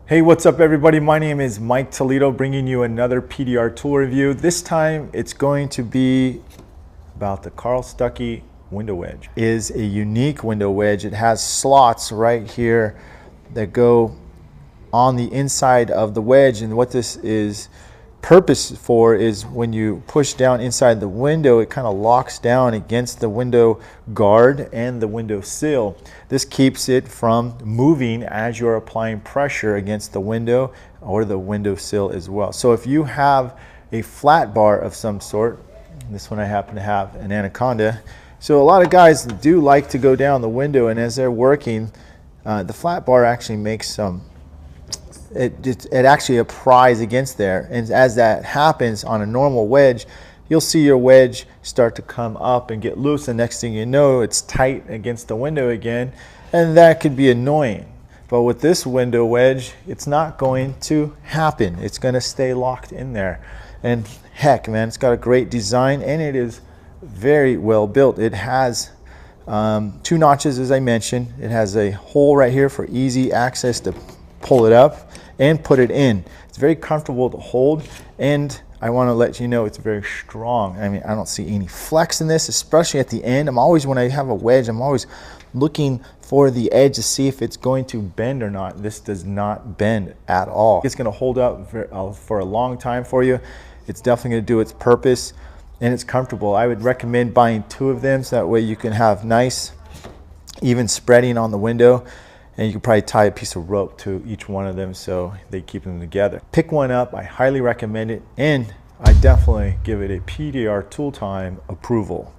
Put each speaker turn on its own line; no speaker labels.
Hey, what's up everybody? My name is Mike Toledo, bringing you another PDR tool review. This time it's going to be about the Carl Stuckey window wedge. It is a unique window wedge. It has slots right here that go on the inside of the wedge, and what this is purpose for is when you push down inside the window, it kind of locks down against the window guard and the window sill. This keeps it from moving as you're applying pressure against the window or the window sill as well. So if you have a flat bar of some sort, this one I happen to have an Anaconda, so a lot of guys do like to go down the window, and as they're working, the flat bar actually makes some it actually pries against there, and as that happens on a normal wedge, you'll see your wedge start to come up and get loose, and next thing you know, it's tight against the window again, and that could be annoying. But with this window wedge, it's not going to happen. It's going to stay locked in there. And heck, man, it's got a great design, and it is very well built. It has two notches, as I mentioned. It has a hole right here for easy access to pull it up and put it in. It's very comfortable to hold, and I want to let you know it's very strong. I mean, I don't see any flex in this, especially at the end. I'm always, when I have a wedge, I'm always looking for the edge to see if it's going to bend or not. This does not bend at all. It's going to hold up for a long time for you. It's definitely going to do its purpose, and it's comfortable. I would recommend buying two of them, so that way you can have nice even spreading on the window. And you can probably tie a piece of rope to each one of them so they keep them together. Pick one up. I highly recommend it, and I definitely give it a PDR Tool Time approval.